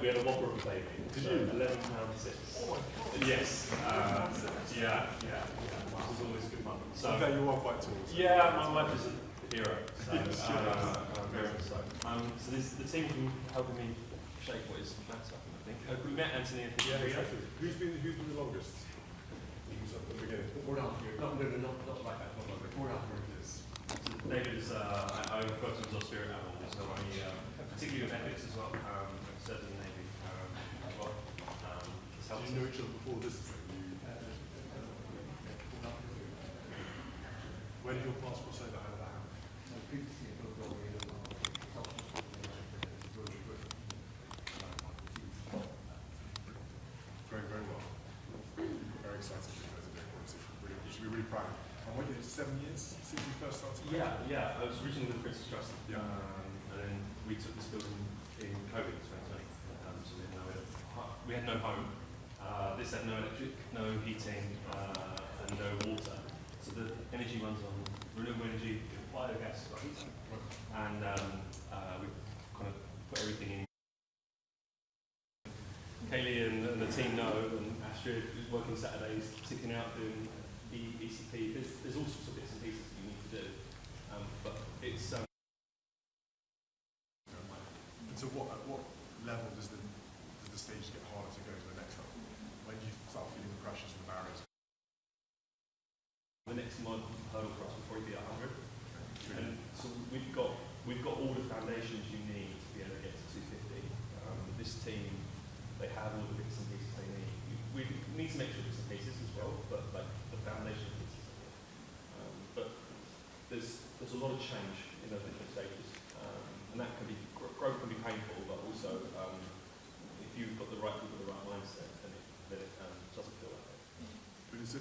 we had a whopper of a baby. Did so you? £11.06. Oh my God. Yes. Yeah. Wow. It was always good fun. So, I bet you are quite tall. So yeah, my wife is a hero. So, I'm very excited. So the team can helping me shape what is flat up, I think. We met Anthony and yeah, exactly. Who's been the longest? He was at the beginning. 4.5 years. Not like that. Not like that. 4.5 years. David is, I refer to him as our spirit animal, so particularly with ethics as well, served in the Navy as well. Did you know each other before this? Where did your passport say that? How did that happen? Very, very well. Very excited for you guys at Earthshot. You should be really proud. And what, 7 years since you first started? Yeah. I was originally with the Princess Trust, and then we took this building in COVID 2020. So we had no home. This had no electric, no heating, and no water. So the energy runs on renewable energy, biogas, and we kind of put everything in. Kaylee and the team know, and Astrid is working Saturdays, sticking out doing the ECP. There's all sorts of bits and pieces that you need to do, but it's. And so, at what level does the stage get harder to go to the next level? When you start feeling the pressures and the barriers? The next hurdle for us will probably be 100, and so we've got all the foundations you need to be able to get to 250. This team, they have all the bits and pieces they need. We need to make sure bits and pieces as well, but like the foundation pieces. But there's a lot of change in those different stages, and that can be growth can be painful, but also if you've got the right people, the right mindset, then it doesn't feel like it. But it's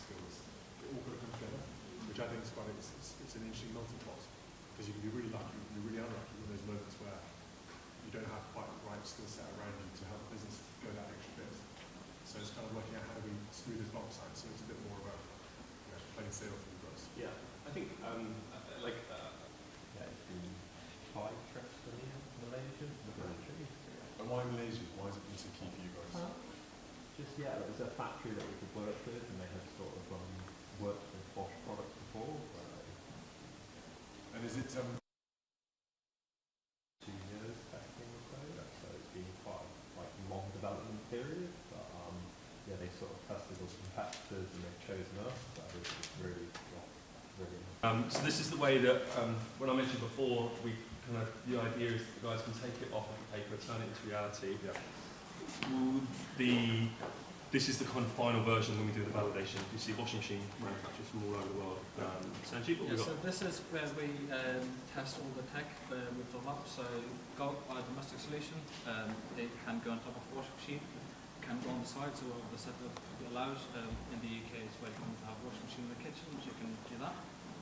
skills, it all got to come together, which I think is quite. It's an interesting melting pot because you can be really lucky, you can be really unlucky in those moments where you don't have quite the right skill set around you to help the business go that extra bit. So it's kind of working out how do we smooth this bump side. So it's a bit more about plain sail for the guys. Yeah, I think it's been 5 trips for me in Malaysia. And why Malaysia? Why has it been so key for you guys? It was a factory that we could work with, and they had sort of worked with Bosch products before. And is it 2 years testing or so, so it's been quite a long development period, but they sort of tested all the competitors and they've chosen us, so it was really so this is the way that, when I mentioned before, the idea is that the guys can take it off of the paper, turn it into reality. Yeah. This is the kind of final version when we do the validation. You see washing machine manufacturers from all over the world. Sanjeev, what so this is where we test all the tech with the lab. So got our domestic solution. It can go on top of a washing machine. It can go on the side, so the setup allows. In the UK, it's very common to have a washing machine in the kitchen, so you can do that.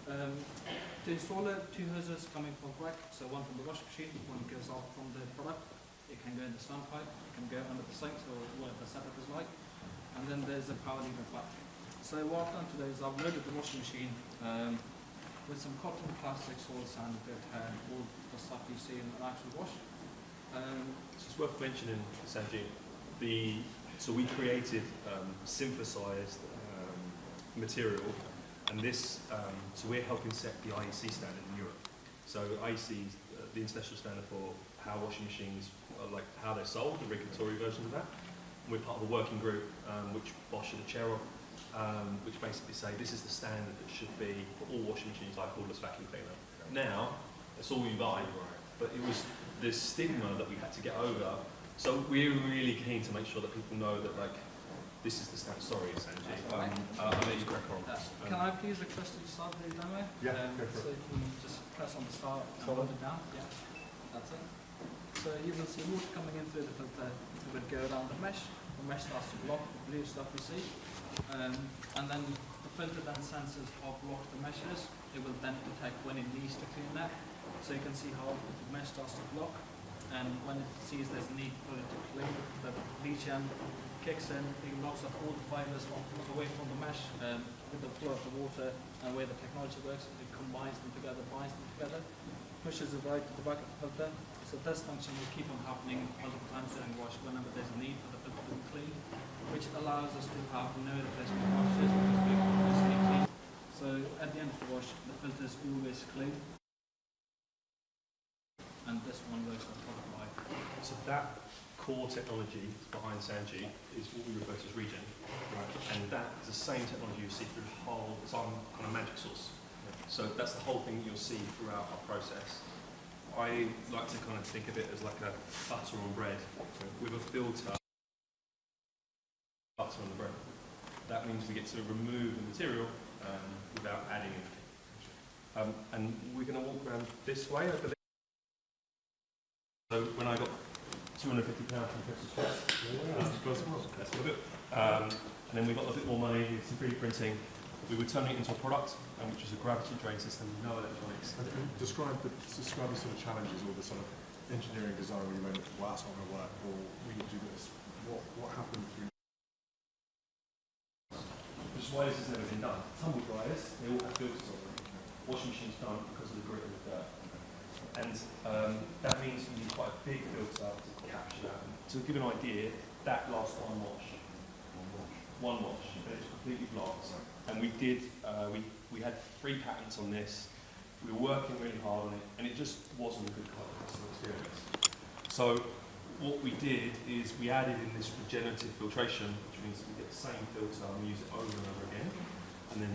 To install it, 2 hoses coming from rack, so one from the washing machine, one goes out from the product. It can go in the standpipe, it can go under the sink, so what the setup is like. And then there's a power lever battery. So what I've done today is I've loaded the washing machine with some cotton, plastic, soil, sand, dirt, hair, all the stuff you see in an actual wash. It's worth mentioning, Sanjeev, so we created synthesized material, and this, so we're helping set the IEC standard in Europe. So IEC is the international standard for how washing machines, how they're sold, the regulatory versions of that. And we're part of a working group, which Bosch are the chair of, which basically say this is the standard that should be for all washing machines like cordless vacuum cleaner. Now, that's all you buy, but it was the stigma that we had to get over. So we're really keen to make sure that people know that this is the standard. Sorry, Sanjeev. I'll let you crack on. Can I please request you to start the demo? Yeah, go for so it. you can just press on the start and hold it down. Yeah, that's it. So you will see water coming in through the filter. It will go around the mesh. The mesh starts to block the blue stuff you see. And then the filter then senses how blocked the mesh is. It will then detect when it needs to clean that. So you can see how the mesh starts to block. And when it sees there's a need for it to clean, the bleach kicks in, it knocks off all the fibers away from the mesh with the flow of the water and where the technology works, it combines them together, binds them together, pushes it out to the back of the filter. So this function will keep on happening multiple times during wash whenever there's a need for the filter to be clean, which allows us to have no replacement washes because we're constantly clean. So at the end of the wash, the filter is always clean. And this one works on top of my. So that core technology behind Sanji is what we refer to as regen. Right. And that is the same technology you see through the whole, it's our kind of magic sauce. So that's the whole thing you'll see throughout our process. I like to kind of think of it as like a butter on bread with a filter. Butter on the bread. That means we get to remove the material without adding anything. And we're going to walk around this way, I believe. So when I got £250 from Chris's Chest, that's a bit. And then we got a bit more money with some 3D printing. We were turning it into a product, which is a gravity drain system, no electronics. Describe the sort of challenges or the sort of engineering design where you went, well, that's not going to work, or we need to do this. What happened through? Which is why this has never been done. Tumble dryers, they all have filters on them. Washing machines don't because of the grit and the dirt. And that means you need quite a big filter to capture that. To give an idea, that lasts one wash. One wash, but it's completely blocked. And we did, we had 3 patents on this. We were working really hard on it, and it just wasn't a good customer experience. So what we did is we added in this regenerative filtration, which means we get the same filter and we use it over and over again. And then,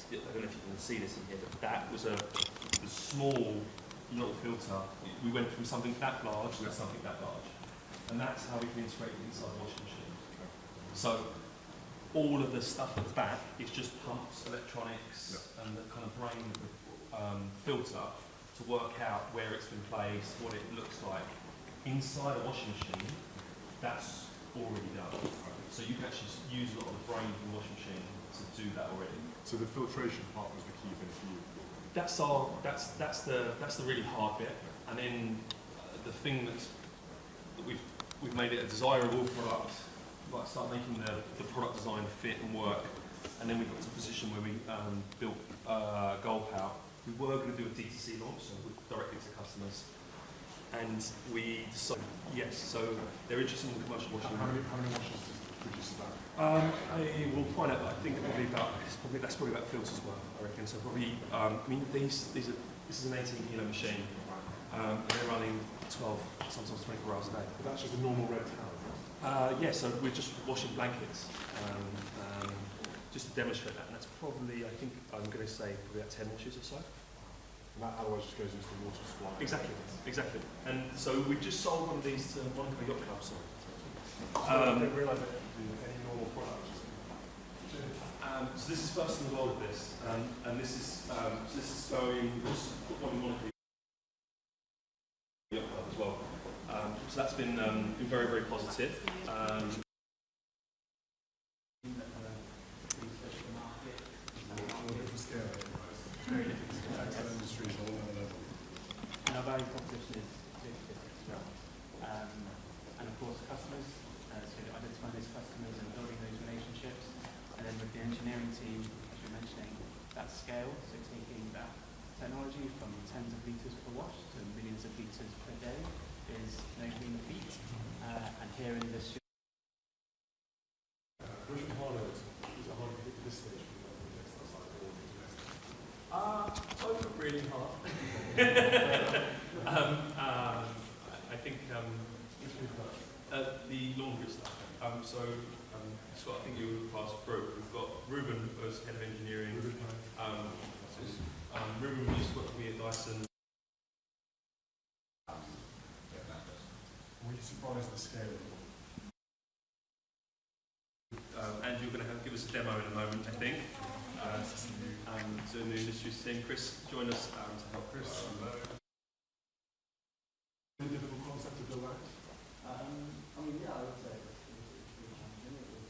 I don't know if you can see this in here, but that was a small little filter. We went from something that large to something that large. And that's how we can integrate it inside the washing machine. So all of the stuff at the back is just pumps, electronics, and the kind of brain of the filter to work out where it's been placed, what it looks like. Inside a washing machine, that's already done. So you can actually use a lot of the brain from the washing machine to do that already. So the filtration part was the key thing for you? That's the really hard bit. And then the thing that we've made it a desirable product. Like start making the product design fit and work, and then we got to a position where we built Goldpower. We were going to do a D2C launch, so directly to customers, and we decided yes. So they're interested in the commercial washing. How many washes produces that? I will find out. But I think that's probably about filters worth. I reckon. So probably. I mean, this is an 18-kilo machine. And they're running 12, sometimes 24 hours a day. But that's just a normal red towel. Yeah, so we're just washing blankets, just to demonstrate that, and that's probably, I think, I'm going to say, probably about 10 washes or so. And that otherwise just goes into the water supply. Exactly. And so we just sold one of these to one of the yacht clubs. I didn't realise that you could do with any normal product. So this is first in the world of this, and this is going, we'll just put one in one of the yacht club as well. So that's been very, very positive. Very different industry is a whole other level. And our value proposition is different as well. And of course customers, so identifying those customers and building those relationships. And then with the engineering team, as you're mentioning, that scale, so taking that technology from tens of litres per wash to millions of litres per day is no mean feat. And here in this Which one is it hard to get to this stage? Both are really hard. I think the laundry stuff. Scott, I think you would pass through. We've got Ruben as head of engineering. Ruben used to work with me at Dyson. Were you surprised at the scale of it? And you're going to give us a demo in a moment, I think. So in the industry team, Chris joined us to help. Chris, hello. A difficult concept to build out? I mean, yeah, I would say it was really challenging. It was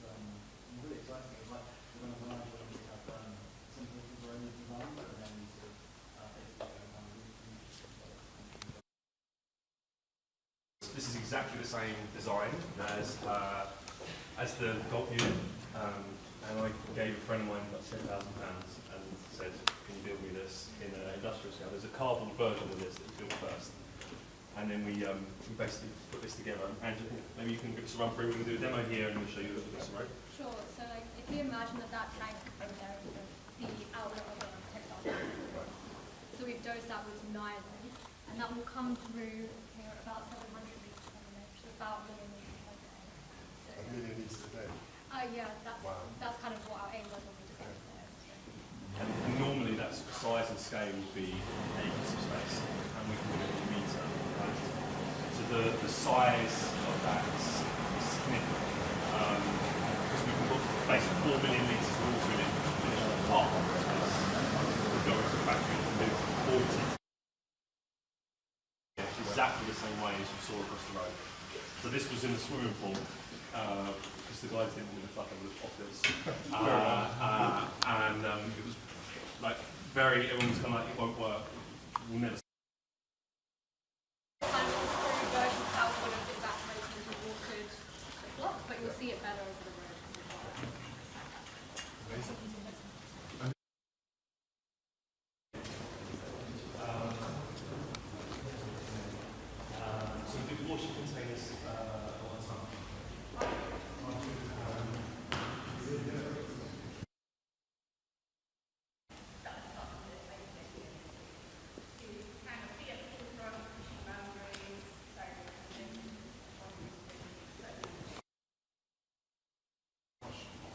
really exciting. It was like when I realised that we have simple design, but then sort of This is exactly the same design as the golf unit, and I gave a friend of mine about £10,000 and said, "Can you build me this in an industrial scale. There's a cardboard version of this that we built first. And then we basically put this together. And maybe you can give us a run through. We're going to do a demo here and we'll show you this, right? Sure. So like, if you imagine that tank over there is the outlet of a textile factory. So we've dosed that with nylon, and that will come through here at about 700 litres per minute, which is about 1 million litres per day. So, A million litres a day. yeah, Wow. that's kind of what our aim was when we designed there. And normally that size and scale would be acres of space, and we can do it in a metre. Right? So the size of that is significant, because we can put basically 4 million litres of water in it, finish on half of the space. We'll go into the factory and move 40. Exactly the same way as you saw across the road. So this was in the swimming pool, because the guys didn't want to fuck over the office. And it was like everyone was kind of like, it won't work, we'll never. Kind of through versions how it would have evaporated into watered block, but you'll see it better over the road. Amazing. So we do washing containers all the time.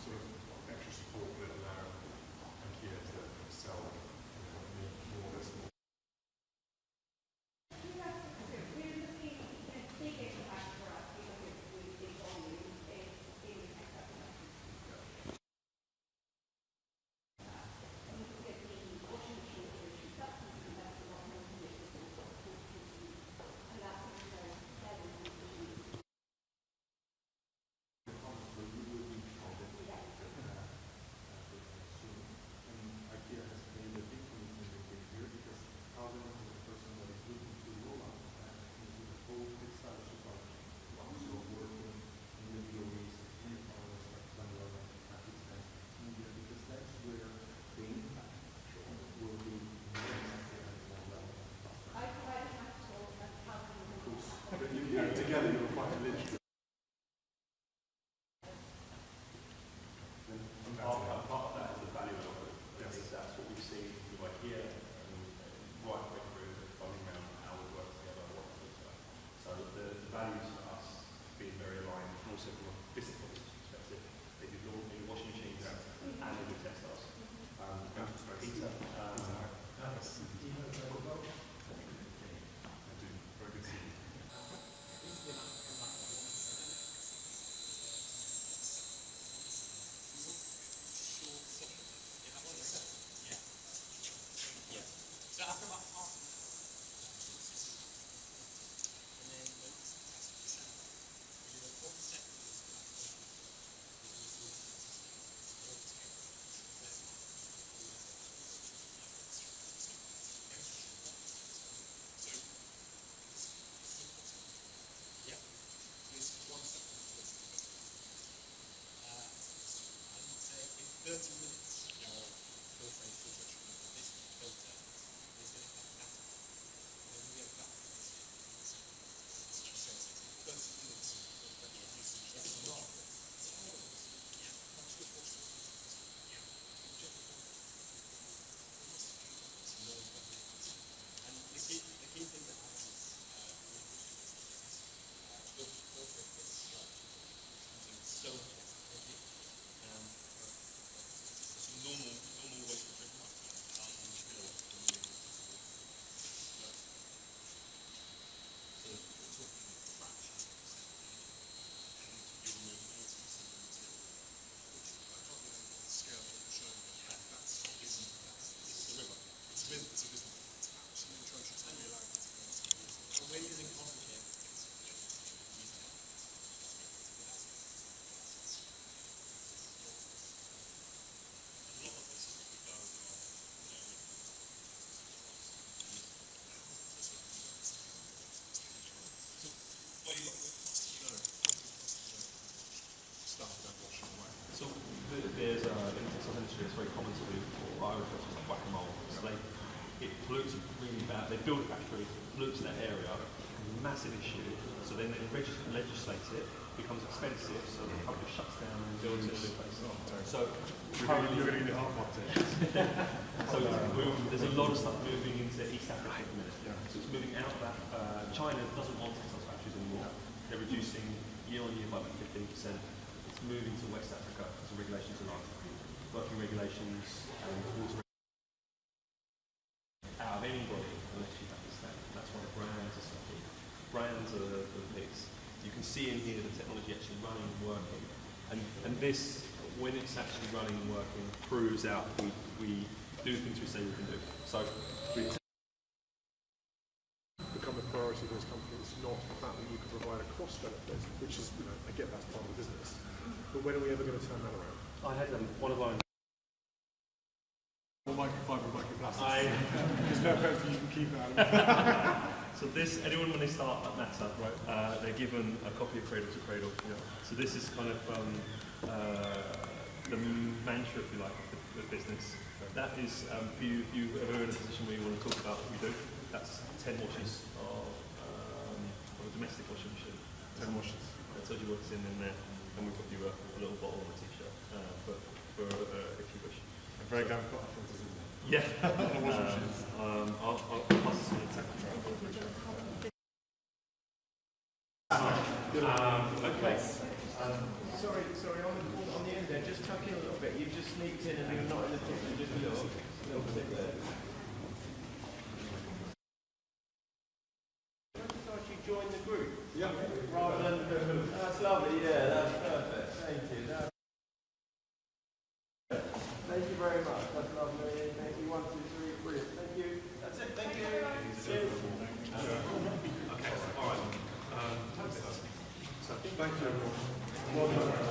Sort of extra support will allow IKEA to sell more or less more. IKEA has made a big commitment here because Carlin is the person that is looking to roll out into the whole textile supply chain. Also working in the Middle East, in Bangladesh, Pakistan, India, because that's where the impact will be I provide a capital and how can you Of course. But together you're quite a literary. And part of that is the value element. Yes. Because that's what we've seen with IKEA and right the way through the following around how we work together, what we do together. So the values for us being very aligned, and also from a business perspective, they do new washing machines and they do textiles. Peter, Nice. I do. Very good to see you. So there's textiles industry, it's very common to do, or I refer to as like whack-a-mole. So it pollutes really bad. They build a factory, pollutes that area, massive issue. So then they legislate it, becomes expensive, so the company shuts down and builds it in a new place. So You're going to get your heart palpitations. so there's a lot of stuff moving into East Africa at the minute. So it's moving out of that. China doesn't want textiles factories anymore. They're reducing year on year by about 15%. It's moving to West Africa as the regulations are working regulations and water out of anybody unless you have to stand. That's why the brands are so big. Brands are the pigs. You can see in here the technology actually running and working. And this, when it's actually running and working, proves out we do things we say we can do. So we become a priority for those companies, not the fact that you can provide a cost benefit, which is, I get that's part of the business. But when are we ever going to turn that around? I had one of our Microfiber and microplastics. There's no offense, you can keep that. So this, anyone when they start at Meta, right, they're given a copy of Cradle to Cradle. Yeah. So this is kind of the mantra, if you like, of the business. That is, if you ever in a position where you want to talk about what we do, that's 10 washes of a domestic washing machine. 10 washes. That tells you what's in there, and we've got you a little bottle on a t-shirt for if you wish. I'm very glad we've got our filters in there. Yeah. Washing machines. I'll pass this on to the Okay. Sorry, on the end there, just tuck in a little bit. You've just sneaked in and you're not in the picture, just a little bit there. You joined the group? Yeah. Rather than, that's lovely, yeah, that's perfect. Thank you. Thank you very much, that's lovely. Thank you, 1, 2, 3, brilliant. Thank you. That's it, thank you. Cheers. Okay, all right. Thank you, everyone. Well done.